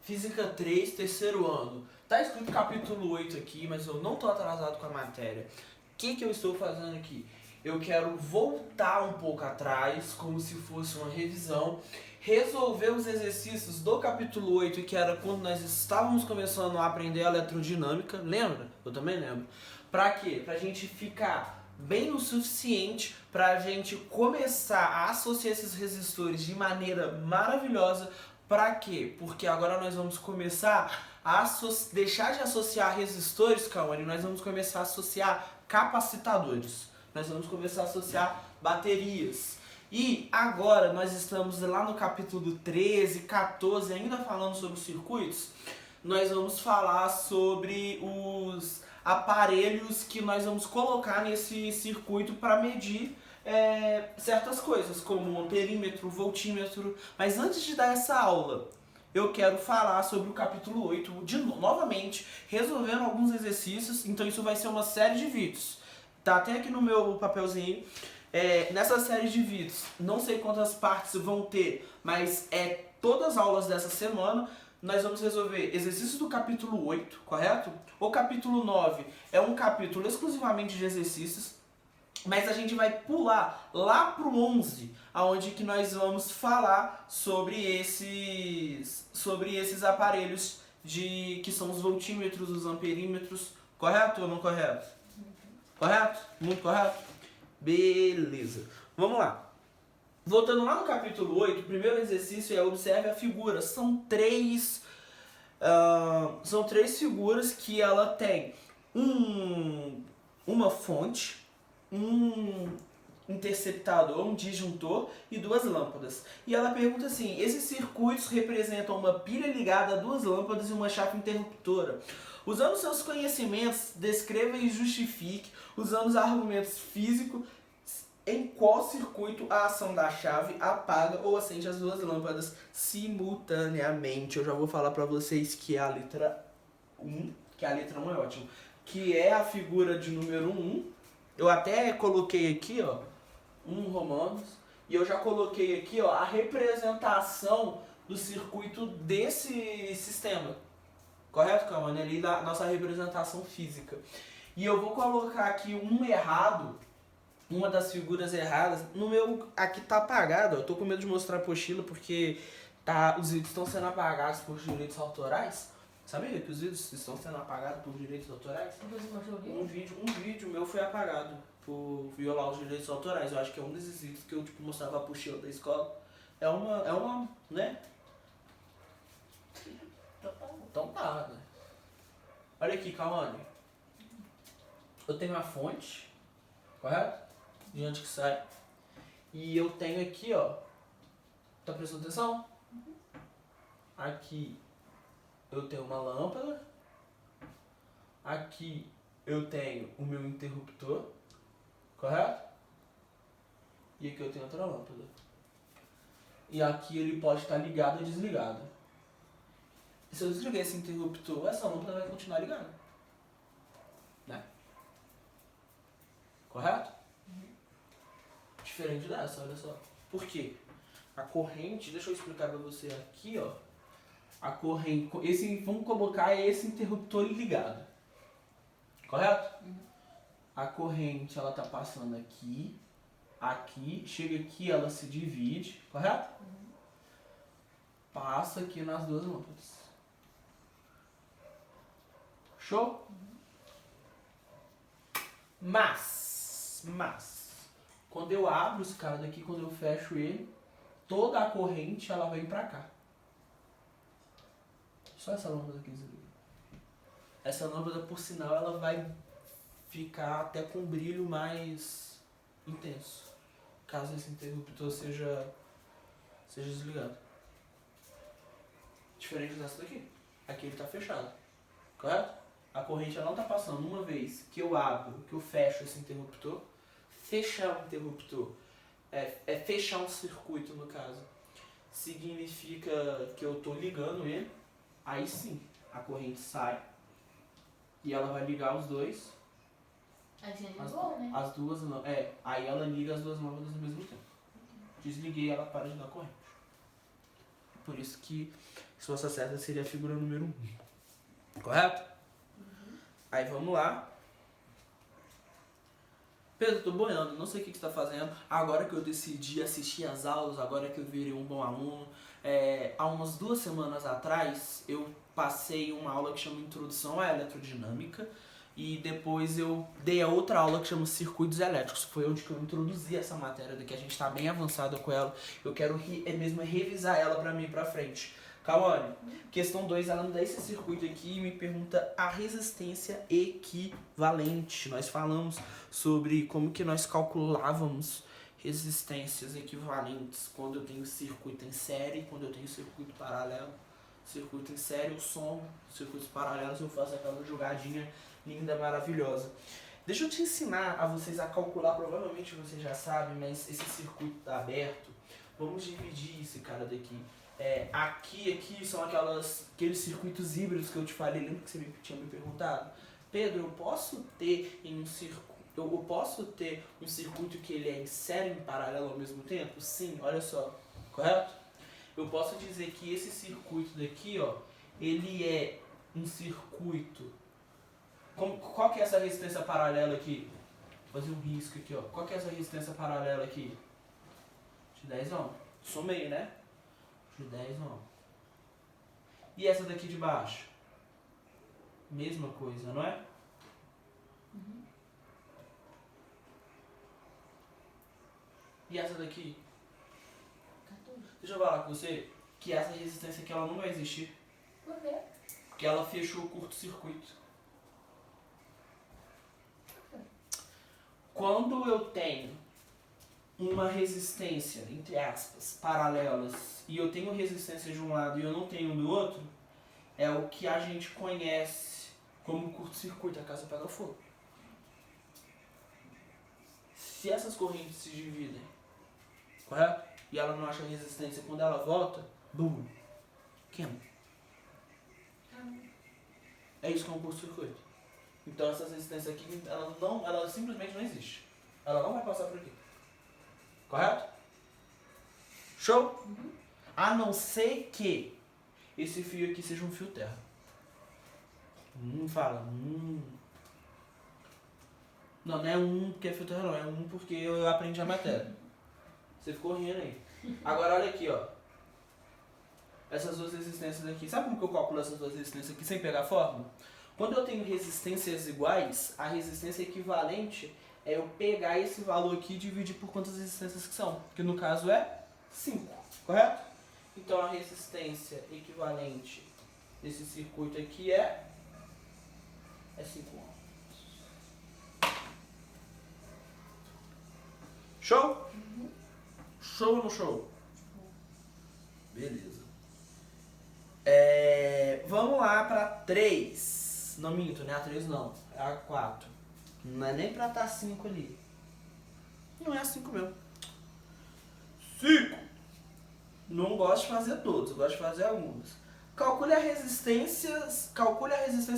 Física 3, terceiro ano. Tá escrito capítulo 8 aqui, mas eu não tô atrasado com a matéria. O que eu estou fazendo aqui? Eu quero voltar um pouco atrás, como se fosse uma revisão, resolver os exercícios do capítulo 8, que era quando nós estávamos começando a aprender a eletrodinâmica. Lembra? Eu também lembro. Pra quê? Pra gente ficar bem o suficiente pra gente começar a associar esses resistores de maneira maravilhosa. Pra quê? Porque agora nós vamos começar a deixar de associar resistores, Cauane, nós vamos começar a associar capacitadores. Nós vamos começar a associar baterias. E agora nós estamos lá no capítulo 13, 14, ainda falando sobre os circuitos. Nós vamos falar sobre os aparelhos que nós vamos colocar nesse circuito para medir certas coisas, como o amperímetro, o voltímetro. Mas antes de dar essa aula, eu quero falar sobre o capítulo 8, novamente, resolvendo alguns exercícios. Então isso vai ser uma série de vídeos. Tá até aqui no meu papelzinho. Nessa série de vídeos, não sei quantas partes vão ter, mas todas as aulas dessa semana. Nós vamos resolver exercícios do capítulo 8, correto? O capítulo 9 é um capítulo exclusivamente de exercícios, mas a gente vai pular lá pro 11, aonde que nós vamos falar sobre esses aparelhos que são os voltímetros, os amperímetros, correto ou não correto? Correto? Muito correto? Beleza. Vamos lá. Voltando lá no capítulo 8, o primeiro exercício é observe a figura. São três figuras que ela tem uma fonte, um interceptador, um disjuntor e duas lâmpadas. E ela pergunta assim, esses circuitos representam uma pilha ligada a duas lâmpadas e uma chave interruptora. Usando seus conhecimentos, descreva e justifique, usando os argumentos físicos, em qual circuito a ação da chave apaga ou acende as duas lâmpadas simultaneamente. Eu já vou falar para vocês que é a letra 1, que a letra 1 é ótimo, que é a figura de número 1. Eu até coloquei aqui, ó, 1 Romanos, e eu já coloquei aqui, ó, a representação do circuito desse sistema. Correto, Cauane? Ali da nossa representação física. E eu vou colocar aqui um errado, uma das figuras erradas. No meu aqui tá apagado, eu tô com medo de mostrar a apostila porque os vídeos estão sendo apagados por direitos autorais. Sabia que os vídeos estão sendo apagados por direitos autorais? Um vídeo meu foi apagado por violar os direitos autorais. Eu acho que é um desses vídeos que eu mostrava a apostila da escola. É uma, né? Então tá, né? Olha aqui, Cauane. Eu tenho a fonte, correto? De onde que sai. E eu tenho aqui, ó. Tá prestando atenção? Aqui eu tenho uma lâmpada. Aqui eu tenho o meu interruptor, correto? E aqui eu tenho outra lâmpada. E aqui ele pode estar ligado ou desligado. E se eu desligar esse interruptor, essa lâmpada vai continuar ligada. Né? Correto? Diferente dessa, olha só. Por quê? A corrente, deixa eu explicar pra você aqui, ó. A corrente, vamos colocar esse interruptor ligado. Correto? A corrente, ela tá passando aqui, chega aqui, ela se divide, correto? Passa aqui nas duas lâmpadas. Show? Mas, quando eu abro esse cara daqui, quando eu fecho ele, toda a corrente, ela vem pra cá. Só essa lâmpada aqui desliga. Essa lâmpada, por sinal, ela vai ficar até com um brilho mais intenso, caso esse interruptor seja desligado. Diferente dessa daqui. Aqui ele tá fechado, correto? A corrente ela não tá passando. Uma vez que eu abro, que eu fecho esse interruptor, fechar o interruptor é fechar um circuito, no caso. Significa que eu tô ligando ele, aí sim, a corrente sai e ela vai ligar os dois. Aí você ligou, né? As duas lâmpadas. Aí ela liga as duas lâmpadas ao mesmo tempo. Desliguei, ela para de dar corrente. Por isso que Resposta certa seria a figura número 1. Correto? Aí vamos lá. Pedro, tô boiando, não sei o que você tá fazendo. Agora que eu decidi assistir as aulas, agora que eu virei um bom aluno. Há umas 2 semanas atrás, eu passei uma aula que chama Introdução à Eletrodinâmica. E depois eu dei a outra aula que chama Circuitos Elétricos. Foi onde que eu introduzi essa matéria, daqui a gente tá bem avançado com ela. Eu quero mesmo revisar ela pra mim pra frente. Cauane, questão 2, ela me dá esse circuito aqui e me pergunta a resistência equivalente. Nós falamos sobre como que nós calculávamos resistências equivalentes quando eu tenho circuito em série, quando eu tenho circuito paralelo. Circuito em série eu somo, circuitos paralelos eu faço aquela jogadinha linda, maravilhosa. Deixa eu te ensinar a vocês a calcular, provavelmente vocês já sabem, mas esse circuito tá aberto. Vamos dividir esse cara daqui. Aqui são aqueles circuitos híbridos que eu te falei, lembra que você tinha me perguntado? Pedro, eu posso ter um circuito que ele é em série e em paralelo ao mesmo tempo? Sim, olha só, correto? Eu posso dizer que esse circuito daqui, ó, ele é um circuito... Qual que é essa resistência paralela aqui? Vou fazer um risco aqui, ó. Qual que é essa resistência paralela aqui? De 10 ohms. Somei, né? De 10 ohms. E essa daqui de baixo? Mesma coisa, não é? E essa daqui? 14. Deixa eu falar com você que essa resistência aqui ela não vai existir. Por quê? Porque ela fechou o curto-circuito. Quando eu tenho uma resistência, entre aspas, paralelas, e eu tenho resistência de um lado e eu não tenho do outro, é o que a gente conhece como curto-circuito, a casa pega fogo. Se essas correntes se dividem, correto? E ela não acha resistência, quando ela volta, bum, queima. É isso que é um curto-circuito. Então essa resistência aqui, ela simplesmente não existe. Ela não vai passar por aqui. Correto? Show? A não ser que esse fio aqui seja um fio terra. Fala. Não é porque é fio terra não, é porque eu aprendi a matéria. Você ficou rindo aí. Agora olha aqui, ó. Essas duas resistências aqui. Sabe como que eu calculo essas duas resistências aqui sem pegar a fórmula? Quando eu tenho resistências iguais, a resistência equivalente é eu pegar esse valor aqui e dividir por quantas resistências que são. Que no caso é 5, correto? Então a resistência equivalente desse circuito aqui é 5 ohms. Show? Show ou não show? Beleza. Vamos lá para 3. Não minto, não é a 3 não, é a 4. Não é nem pra estar 5 ali. Não é a 5 mesmo. 5! Não gosto de fazer todos, eu gosto de fazer algumas. Calcule a resistência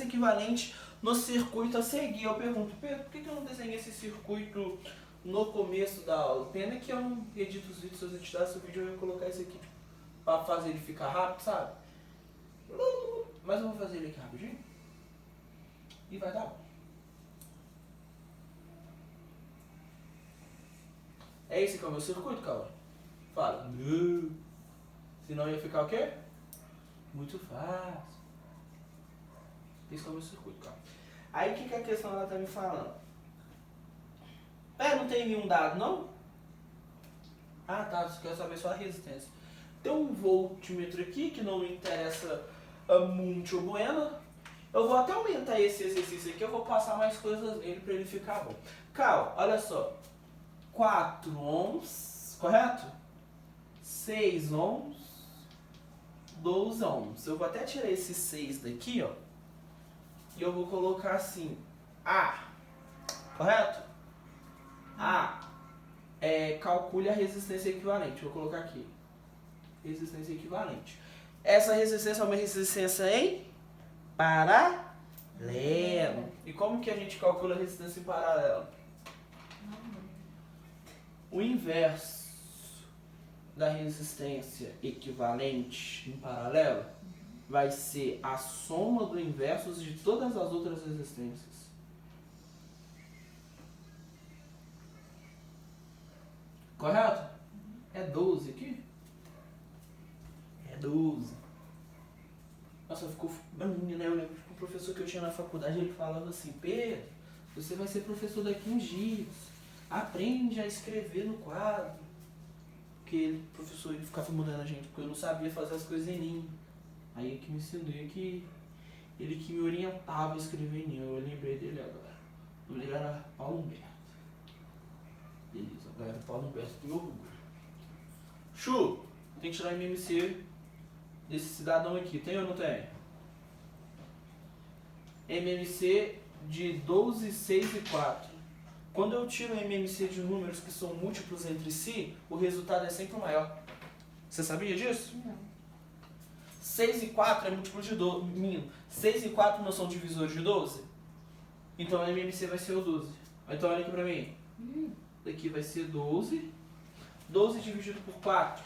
equivalente no circuito a seguir. Eu pergunto, Pedro, por que eu não desenhei esse circuito no começo da aula? Pena que eu não edito os vídeos, se eu editar esse vídeo eu ia colocar esse aqui pra fazer ele ficar rápido, sabe? Mas eu vou fazer ele aqui rapidinho. E vai dar bom. É esse que é o meu circuito, Cauã? Fala. Não. Senão ia ficar o quê? Muito fácil. Esse que é o meu circuito, Cauã. Aí o que a questão ela tá me falando? Não tem nenhum dado, não? Ah, tá. Você quer saber só a resistência. Tem um voltímetro aqui que não me interessa muito bueno. Eu vou até aumentar esse exercício aqui, eu vou passar mais coisas nele para ele ficar bom. Cal, olha só. 4 ohms, correto? 6 ohms, 12 ohms. Eu vou até tirar esse 6 daqui, ó. E eu vou colocar assim, A, correto? A, calcule a resistência equivalente. Vou colocar aqui, resistência equivalente. Essa resistência é uma resistência em paralelo. E como que a gente calcula a resistência em paralelo? O inverso da resistência equivalente em paralelo vai ser a soma do inverso de todas as outras resistências. Correto? É 12 aqui? É 12. Nossa, ficou baninha, né? Eu lembro que o professor que eu tinha na faculdade, ele falava assim: Pedro, você vai ser professor daqui uns dias. Aprende a escrever no quadro. Porque ele, o professor, ele ficava mudando a gente, porque eu não sabia fazer as coisas em ninho. Aí ele que me ensinou, ele que me orientava a escrever em ninho. Eu lembrei dele agora. O nome dele era Paulo Humberto. Beleza, agora era Paulo Humberto do meu orgulho. Chu, tem que tirar o MMC desse cidadão aqui, tem ou não tem? MMC de 12, 6 e 4. Quando eu tiro o MMC de números que são múltiplos entre si, o resultado é sempre maior. Você sabia disso? Não. 6 e 4 é múltiplo de 12. 6 e 4 não são divisores de 12? Então o MMC vai ser o 12. Então olha aqui pra mim. Daqui vai ser 12. 12 dividido por 4.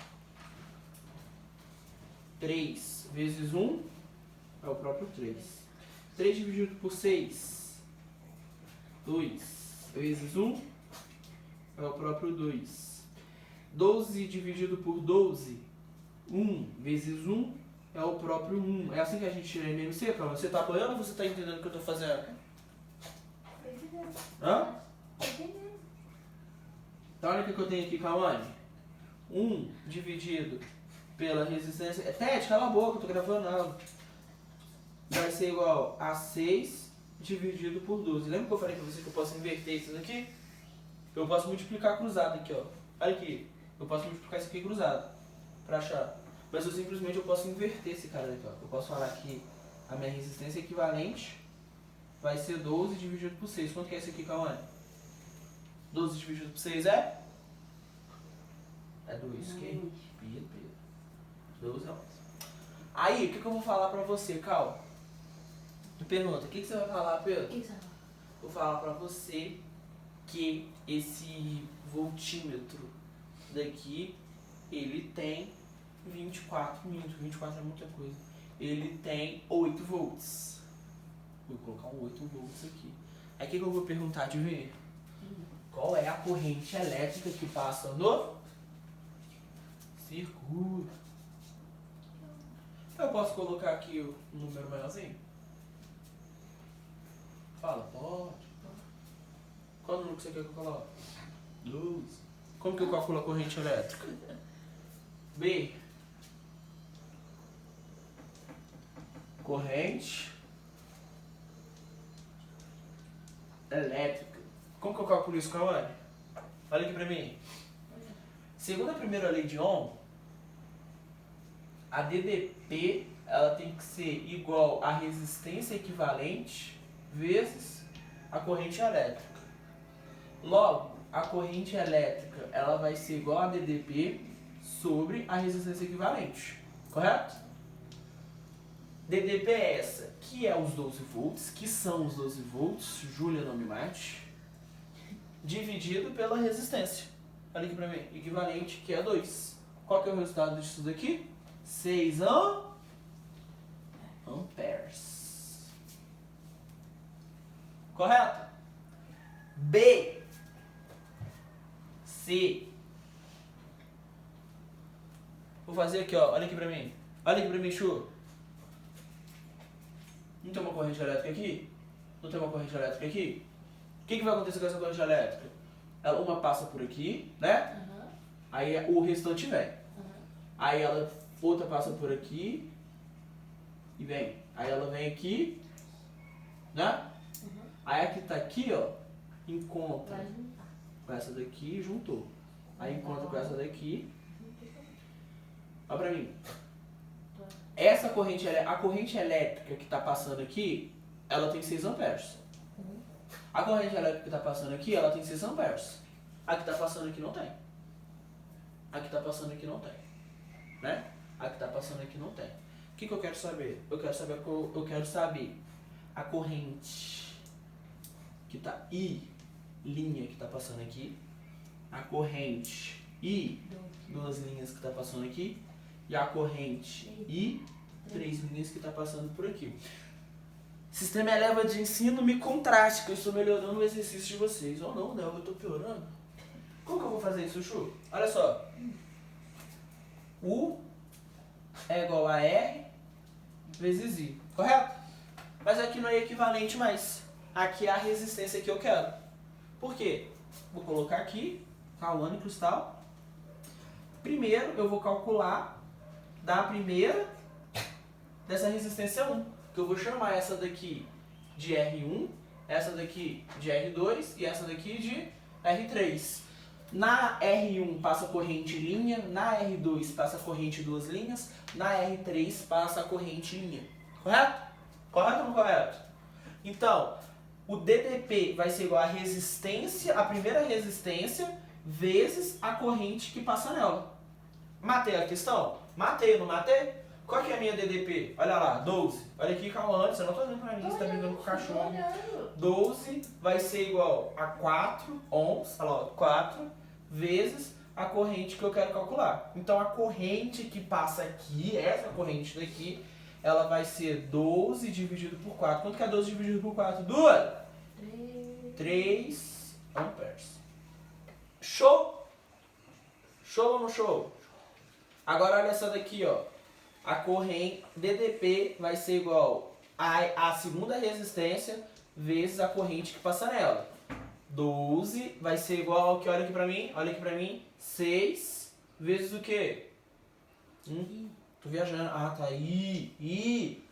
3 vezes 1 é o próprio 3. 3 dividido por 6. 2 vezes 1 é o próprio 2. 12 dividido por 12. 1 vezes 1 é o próprio 1. É assim que a gente tira MMC, Calma? Você tá apoiando ou você tá entendendo o que eu tô fazendo? Tô entendendo. Hã? Tô entendendo. Então olha o que eu tenho aqui, Kawane. 1 dividido pela resistência... Tete, cala a boca, eu tô gravando aula. Vai ser igual a 6 dividido por 12. Lembra que eu falei pra você que eu posso inverter isso daqui? Eu posso multiplicar cruzado aqui, ó. Olha aqui. Eu posso multiplicar isso aqui cruzado. Pra achar. Mas eu simplesmente posso inverter esse cara aqui, ó. Eu posso falar que a minha resistência equivalente vai ser 12 dividido por 6. Quanto que é isso aqui, Kawane? 12 dividido por 6 é? É 2. Que? Pedro. 12 é 11. Aí, o que eu vou falar pra você, Cal? Me pergunta, o que você vai falar, Pedro? O que você fala? Vou falar pra você que esse voltímetro daqui, ele tem 24 minutos. 24 é muita coisa. Ele tem 8 volts. Vou colocar um 8 volts aqui. Aí o que eu vou perguntar de ver? Qual é a corrente elétrica que passa no circuito? Eu posso colocar aqui o número maiorzinho? Fala, pode. Qual número que você quer que eu coloque? 12. Como que eu calculo a corrente elétrica? B. Corrente elétrica. Como que eu calculo isso, Kawane? Olha aqui pra mim. Segundo a primeira lei de Ohm, a DDP ela tem que ser igual à resistência equivalente vezes a corrente elétrica. Logo, a corrente elétrica ela vai ser igual a DDP sobre a resistência equivalente. Correto? DDP é essa, que é os 12 volts, que são os 12 volts, Júlia não me mate, dividido pela resistência. Olha aqui pra mim, equivalente, que é 2. Qual que é o resultado disso daqui? 6 amperes. Correto? B. C. Vou fazer aqui, ó. Olha aqui pra mim. Olha aqui pra mim, Chu. Não tem uma corrente elétrica aqui? Não tem uma corrente elétrica aqui? O que vai acontecer com essa corrente elétrica? Ela, uma passa por aqui, né? Aí o restante vem. Aí ela, outra passa por aqui e vem. Aí ela vem aqui, né? Aí a que tá aqui, ó, encontra Vai juntar. com essa daqui e juntou. Aí encontra com essa daqui. Olha pra mim. Essa corrente, a corrente elétrica que tá passando aqui, ela tem 6 amperes. A corrente elétrica que tá passando aqui, ela tem 6 amperes. A que tá passando aqui não tem. A que tá passando aqui não tem. Né? A que tá passando aqui não tem. O que eu quero saber? Eu quero saber a corrente que tá I, linha que tá passando aqui. A corrente I, duas linhas que tá passando aqui. E a corrente I, 3 linhas que tá passando por aqui. Sistema eleva de ensino me contraste, que eu estou melhorando o exercício de vocês. Ou não, né? Eu tô piorando. Como que eu vou fazer isso, Chu? Olha só. U é igual a R vezes I, correto? Mas aqui não é equivalente mais. Aqui é a resistência que eu quero. Por quê? Vou colocar aqui, Cauã e Cristal. Primeiro eu vou calcular da primeira dessa resistência 1. Que eu vou chamar essa daqui de R1, essa daqui de R2 e essa daqui de R3. Na R1 passa corrente linha, na R2 passa corrente duas linhas, na R3 passa a corrente linha. Correto? Correto ou não correto? Então, o DDP vai ser igual a resistência, a primeira resistência, vezes a corrente que passa nela. Matei a questão? Matei, não matei? Qual que é a minha DDP? Olha lá, 12. Olha aqui, calma antes, eu não tô olhando pra mim, você tá brincando com o cachorro. 12 vai ser igual a 4 ohms, olha lá, 4 vezes a corrente que eu quero calcular. Então a corrente que passa aqui, essa corrente daqui, ela vai ser 12 dividido por 4. Quanto que é 12 dividido por 4? 2? 3 amperes. Show? Show ou não show? Agora olha essa daqui, ó. A corrente DDP vai ser igual a segunda resistência vezes a corrente que passa nela. 12 vai ser igual ao que, olha aqui pra mim, 6 vezes o quê? Tô viajando. Ah, tá. I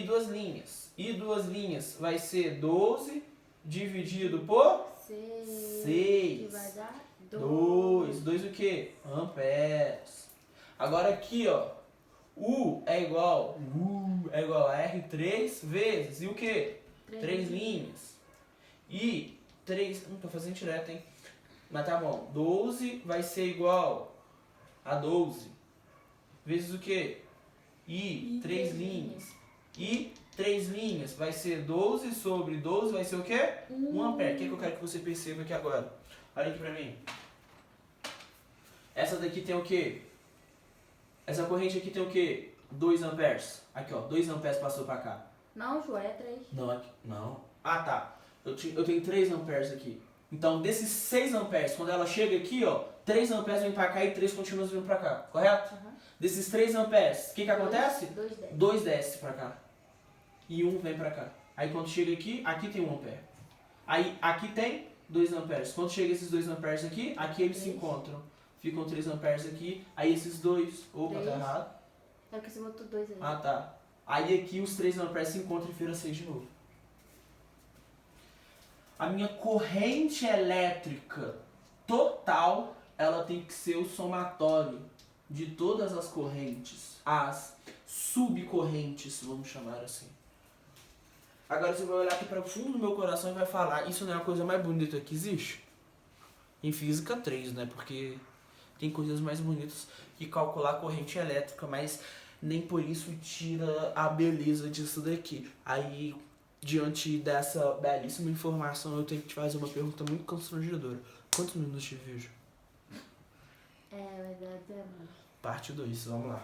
duas linhas. I duas linhas vai ser 12 dividido por 6. Que vai dar 2 o quê? Amperes. Agora aqui, ó. U é igual a R3 vezes, e o quê? 3 linhas. E 3, não tô fazendo direto, hein? Mas tá bom. 12 vai ser igual a 12 vezes o quê? I 3 linhas. I 3 linhas vai ser 12 sobre 12 vai ser o quê? 1 ampere. O que eu quero que você perceba aqui agora? Olha aqui pra mim. Essa daqui tem o quê? Essa corrente aqui tem o quê? 2 amperes. Aqui, ó. 2 amperes passou pra cá. Não, Joé, é 3. Não, aqui. Não. Ah, tá. Eu tenho 3 amperes aqui. Então, desses 6 amperes, quando ela chega aqui, ó, 3 amperes vem pra cá e 3 continua vindo pra cá. Correto? Uhum. Desses 3 amperes, o que acontece? 2 desce. 2 desce pra cá. E 1 vem pra cá. Aí, quando chega aqui tem 1 ampere. Aí, aqui tem 2 amperes. Quando chega esses 2 amperes aqui eles se encontram. Ficam 3 amperes aqui. Aí, esses 2... Opa, tá errado. É porque você botou 2 aí. Ah, tá. Aí, aqui, os 3 amperes se encontram e vira 6 de novo. A minha corrente elétrica total, ela tem que ser o somatório de todas as correntes, as subcorrentes, vamos chamar assim. Agora você vai olhar aqui para o fundo do meu coração e vai falar, isso não é a coisa mais bonita que existe? Em física 3, né? Porque tem coisas mais bonitas que calcular corrente elétrica, mas nem por isso tira a beleza disso daqui. Aí, diante dessa belíssima informação, eu tenho que te fazer uma pergunta muito constrangedora. Quantos minutos de vídeo? Vai dar 19. Parte 2, vamos lá.